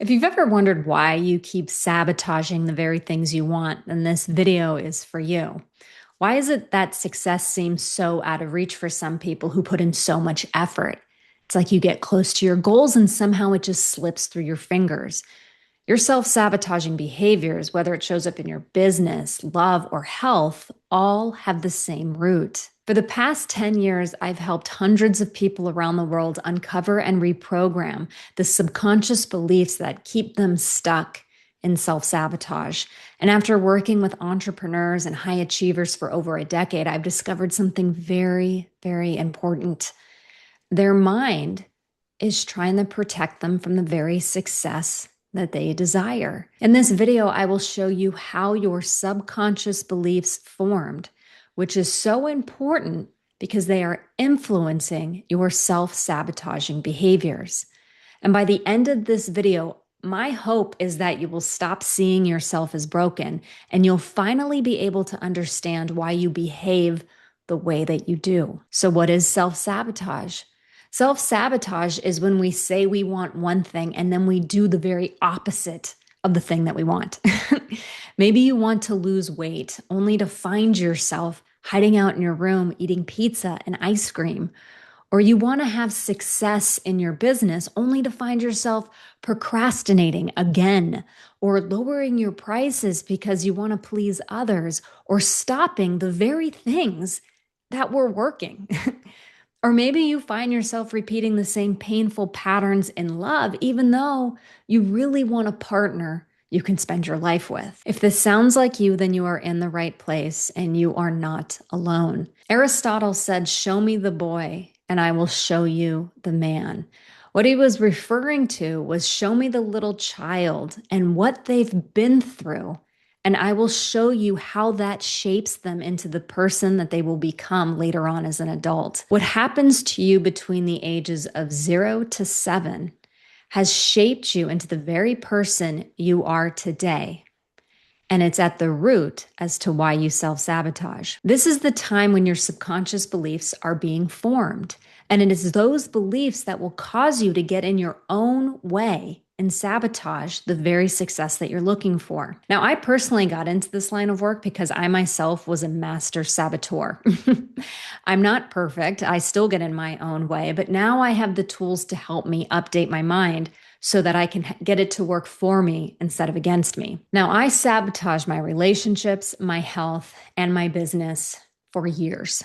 If you've ever wondered why you keep sabotaging the very things you want, then this video is for you. Why is it that success seems so out of reach for some people who put in so much effort? It's like you get close to your goals and somehow it just slips through your fingers. Your self sabotaging behaviors, whether it shows up in your business, love, or health, all have the same root. For the past 10 years, I've helped hundreds of people around the world uncover and reprogram the subconscious beliefs that keep them stuck in self sabotage. And after working with entrepreneurs and high achievers for over a decade, I've discovered something very, very important. Their mind is trying to protect them from the very success that they desire. In this video, I will show you how your subconscious beliefs formed, which is so important because they are influencing your self-sabotaging behaviors. And by the end of this video, my hope is that you will stop seeing yourself as broken and you'll finally be able to understand why you behave the way that you do. So what is self-sabotage? Self-sabotage is when we say we want one thing and then we do the very opposite of the thing that we want. Maybe you want to lose weight only to find yourself hiding out in your room eating pizza and ice cream. Or you want to have success in your business only to find yourself procrastinating again, or lowering your prices because you want to please others, or stopping the very things that were working. Or maybe you find yourself repeating the same painful patterns in love, even though you really want a partner you can spend your life with. If this sounds like you, then you are in the right place and you are not alone. Aristotle said, "Show me the boy and I will show you the man." What he was referring to was show me the little child and what they've been through, and I will show you how that shapes them into the person that they will become later on as an adult. What happens to you between the ages of 0 to 7 has shaped you into the very person you are today. And it's at the root as to why you self-sabotage. This is the time when your subconscious beliefs are being formed. And it is those beliefs that will cause you to get in your own way and sabotage the very success that you're looking for. Now, I personally got into this line of work because I myself was a master saboteur. I'm not perfect. I still get in my own way, but now I have the tools to help me update my mind so that I can get it to work for me instead of against me. Now, I sabotage my relationships, my health, and my business for years.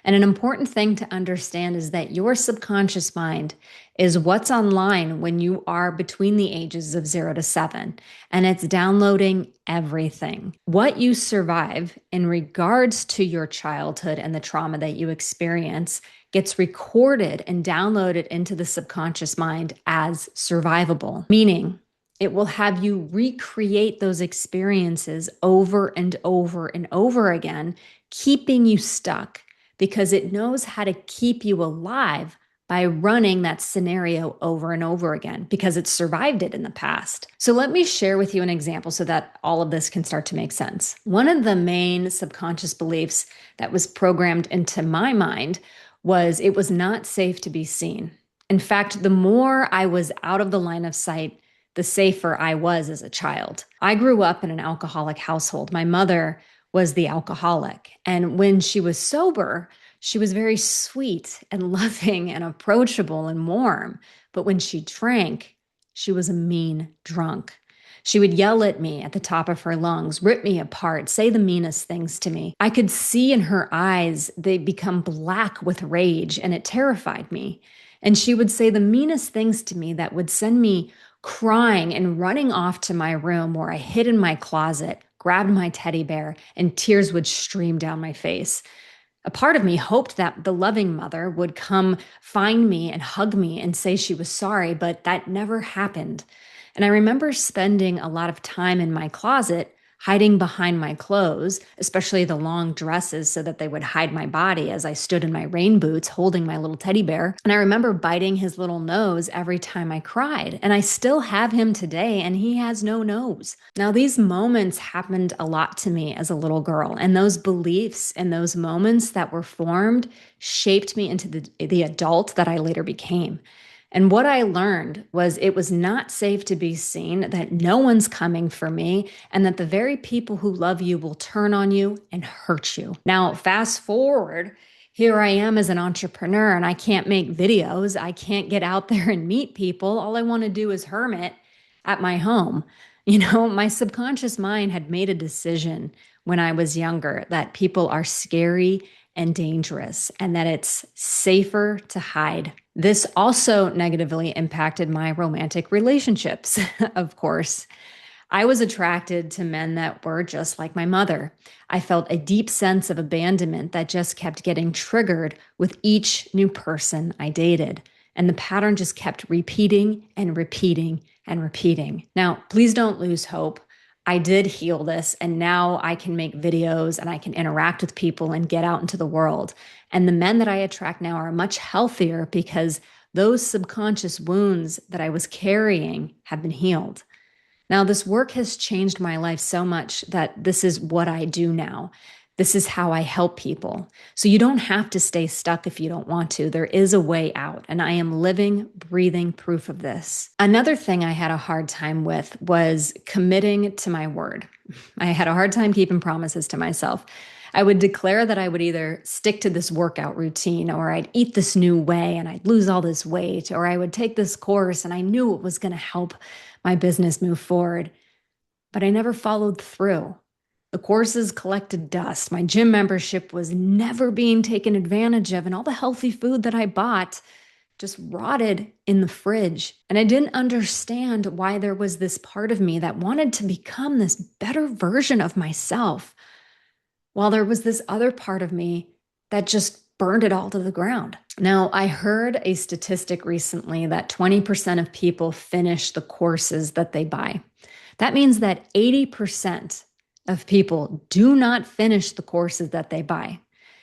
And an important thing to understand is that your subconscious mind is what's online when you are between the ages of 0 to 7, and it's downloading everything. What you survive in regards to your childhood and the trauma that you experience gets recorded and downloaded into the subconscious mind as survivable, meaning it will have you recreate those experiences over and over and over again, keeping you stuck because it knows how to keep you alive by running that scenario over and over again because it's survived it in the past. So let me share with you an example so that all of this can start to make sense. One of the main subconscious beliefs that was programmed into my mind was it was not safe to be seen. In fact, the more I was out of the line of sight, the safer I was as a child. I grew up in an alcoholic household. My mother was the alcoholic. And when she was sober, she was very sweet and loving and approachable and warm. But when she drank, she was a mean drunk. She would yell at me at the top of her lungs, rip me apart, say the meanest things to me. I could see in her eyes, they become black with rage, and it terrified me. And she would say the meanest things to me that would send me crying and running off to my room where I hid in my closet, grabbed my teddy bear, and tears would stream down my face. A part of me hoped that the loving mother would come find me and hug me and say she was sorry, but that never happened. And I remember spending a lot of time in my closet, hiding behind my clothes, especially the long dresses, so that they would hide my body as I stood in my rain boots holding my little teddy bear. And I remember biting his little nose every time I cried. And I still have him today, and he has no nose. Now, these moments happened a lot to me as a little girl, and those beliefs and those moments that were formed shaped me into the adult that I later became. And what I learned was it was not safe to be seen, that no one's coming for me, and that the very people who love you will turn on you and hurt you. Now, fast forward, here I am as an entrepreneur, and I can't make videos. I can't get out there and meet people. All I want to do is hermit at my home. My subconscious mind had made a decision when I was younger that people are scary and dangerous, and that it's safer to hide. This also negatively impacted my romantic relationships, of course. I was attracted to men that were just like my mother. I felt a deep sense of abandonment that just kept getting triggered with each new person I dated. And the pattern just kept repeating and repeating and repeating. Now, please don't lose hope. I did heal this, and now I can make videos and I can interact with people and get out into the world. And the men that I attract now are much healthier because those subconscious wounds that I was carrying have been healed. Now, this work has changed my life so much that this is what I do now. This is how I help people. So you don't have to stay stuck if you don't want to. There is a way out, and I am living, breathing proof of this. Another thing I had a hard time with was committing to my word. I had a hard time keeping promises to myself. I would declare that I would either stick to this workout routine, or I'd eat this new way and I'd lose all this weight, or I would take this course and I knew it was going to help my business move forward. But I never followed through. The courses collected dust. My gym membership was never being taken advantage of, and all the healthy food that I bought just rotted in the fridge. And I didn't understand why there was this part of me that wanted to become this better version of myself, while there was this other part of me that just burned it all to the ground. Now, I heard a statistic recently that 20% of people finish the courses that they buy. That means that 80% of people do not finish the courses that they buy.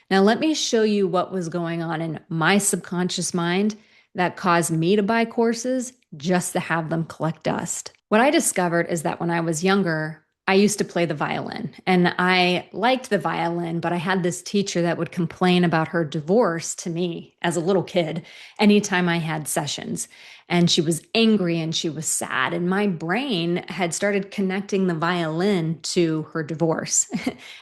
Now, let me show you what was going on in my subconscious mind that caused me to buy courses just to have them collect dust. What I discovered is that when I was younger, I used to play the violin, and I liked the violin, but I had this teacher that would complain about her divorce to me as a little kid anytime I had sessions. And she was angry and she was sad. And my brain had started connecting the violin to her divorce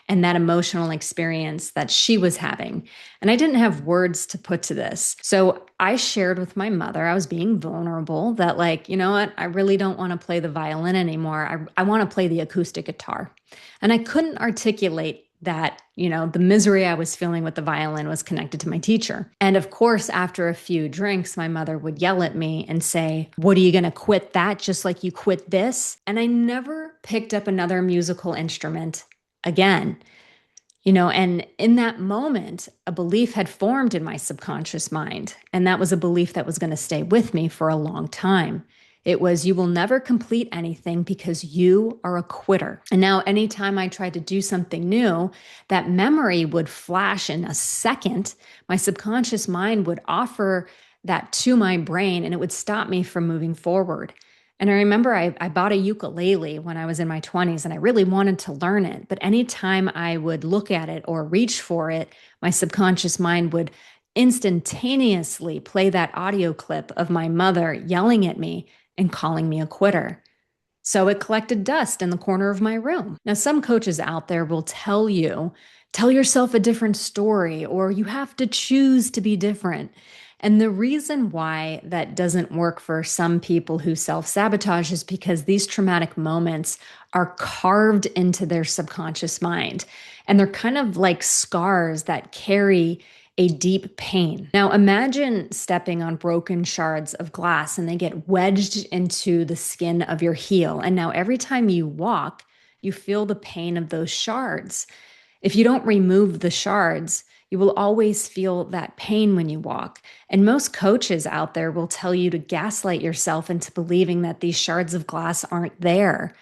and that emotional experience that she was having. And I didn't have words to put to this. So I shared with my mother, I was being vulnerable, that, like, you know what, I really don't want to play the violin anymore. I want to play the acoustic guitar. And I couldn't articulate that, the misery I was feeling with the violin was connected to my teacher. And of course, after a few drinks, my mother would yell at me and say, "What, are you going to quit that just like you quit this?" And I never picked up another musical instrument again. And in that moment, a belief had formed in my subconscious mind. And that was a belief that was going to stay with me for a long time. It was, you will never complete anything because you are a quitter. And now, anytime I tried to do something new, that memory would flash in a second. My subconscious mind would offer that to my brain, and it would stop me from moving forward. And I remember I bought a ukulele when I was in my 20s, and I really wanted to learn it. But anytime I would look at it or reach for it, my subconscious mind would instantaneously play that audio clip of my mother yelling at me and calling me a quitter. So it collected dust in the corner of my room. Now, some coaches out there will tell you, tell yourself a different story, or you have to choose to be different. And the reason why that doesn't work for some people who self-sabotage is because these traumatic moments are carved into their subconscious mind. And they're kind of like scars that carry a deep pain. Now, imagine stepping on broken shards of glass and they get wedged into the skin of your heel. And now every time you walk, you feel the pain of those shards. If you don't remove the shards, you will always feel that pain when you walk. And most coaches out there will tell you to gaslight yourself into believing that these shards of glass aren't there.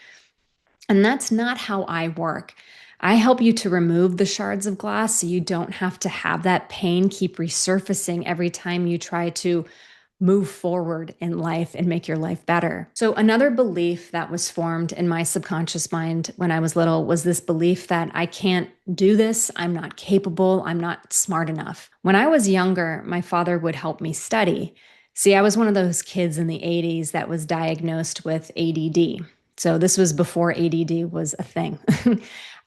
And that's not how I work. I help you to remove the shards of glass so you don't have to have that pain keep resurfacing every time you try to move forward in life and make your life better. So another belief that was formed in my subconscious mind when I was little was this belief that I can't do this, I'm not capable, I'm not smart enough. When I was younger, my father would help me study See, I was one of those kids in the 80s that was diagnosed with ADD. So this was before ADD was a thing.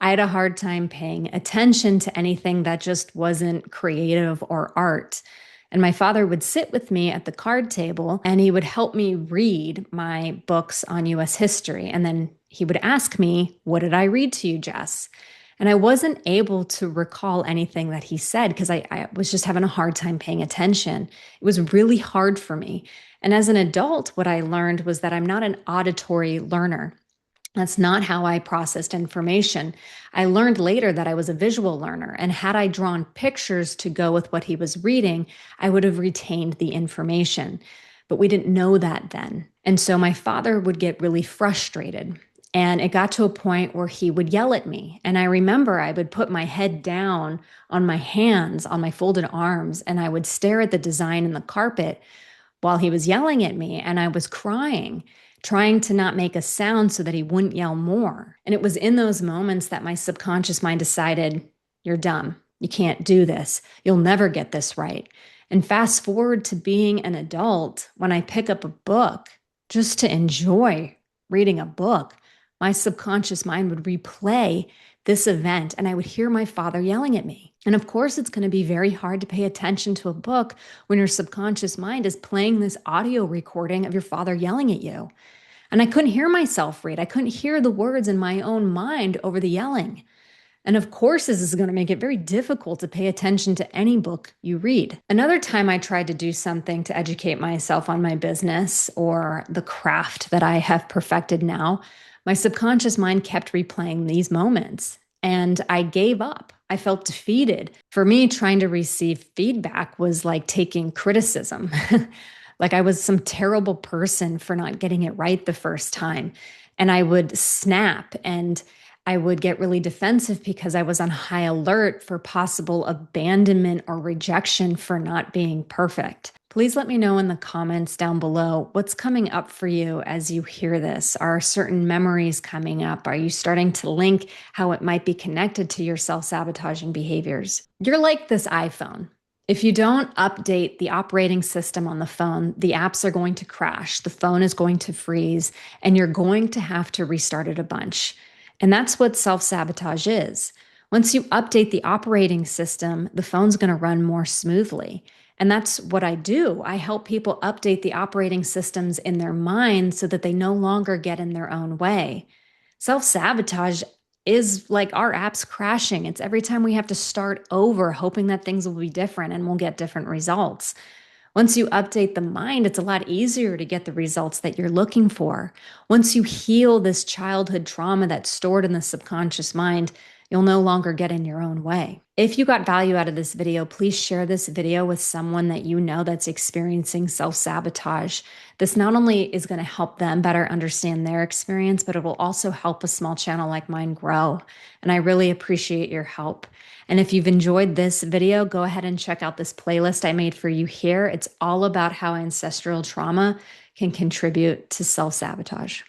I had a hard time paying attention to anything that just wasn't creative or art. And my father would sit with me at the card table and he would help me read my books on US history. And then he would ask me, "What did I read to you, Jess?" And I wasn't able to recall anything that he said because I was just having a hard time paying attention. It was really hard for me. And as an adult, what I learned was that I'm not an auditory learner. That's not how I processed information. I learned later that I was a visual learner, and had I drawn pictures to go with what he was reading, I would have retained the information. But we didn't know that then. And so my father would get really frustrated. And it got to a point where he would yell at me. And I remember I would put my head down on my hands, on my folded arms, and I would stare at the design in the carpet while he was yelling at me, and I was crying, trying to not make a sound so that he wouldn't yell more. And it was in those moments that my subconscious mind decided, "You're dumb. You can't do this. You'll never get this right." And fast forward to being an adult, when I pick up a book just to enjoy reading a book, my subconscious mind would replay this event and I would hear my father yelling at me. And of course, it's going to be very hard to pay attention to a book when your subconscious mind is playing this audio recording of your father yelling at you. And I couldn't hear myself read. I couldn't hear the words in my own mind over the yelling. And of course, this is going to make it very difficult to pay attention to any book you read. Another time I tried to do something to educate myself on my business or the craft that I have perfected now, my subconscious mind kept replaying these moments and I gave up. I felt defeated. For me, trying to receive feedback was like taking criticism. Like I was some terrible person for not getting it right the first time. And I would snap and I would get really defensive because I was on high alert for possible abandonment or rejection for not being perfect. Please let me know in the comments down below what's coming up for you as you hear this. Are certain memories coming up? Are you starting to link how it might be connected to your self-sabotaging behaviors? You're like this iPhone. If you don't update the operating system on the phone, the apps are going to crash, the phone is going to freeze, and you're going to have to restart it a bunch. And that's what self-sabotage is. Once you update the operating system, the phone's going to run more smoothly. And that's what I do. I help people update the operating systems in their mind so that they no longer get in their own way. Self-sabotage is like our apps crashing. It's every time we have to start over, hoping that things will be different and we'll get different results. Once you update the mind, it's a lot easier to get the results that you're looking for. Once you heal this childhood trauma that's stored in the subconscious mind, you'll no longer get in your own way. If you got value out of this video, please share this video with someone that you know that's experiencing self-sabotage. This not only is going to help them better understand their experience, but it will also help a small channel like mine grow. And I really appreciate your help. And if you've enjoyed this video, go ahead and check out this playlist I made for you here. It's all about how ancestral trauma can contribute to self-sabotage.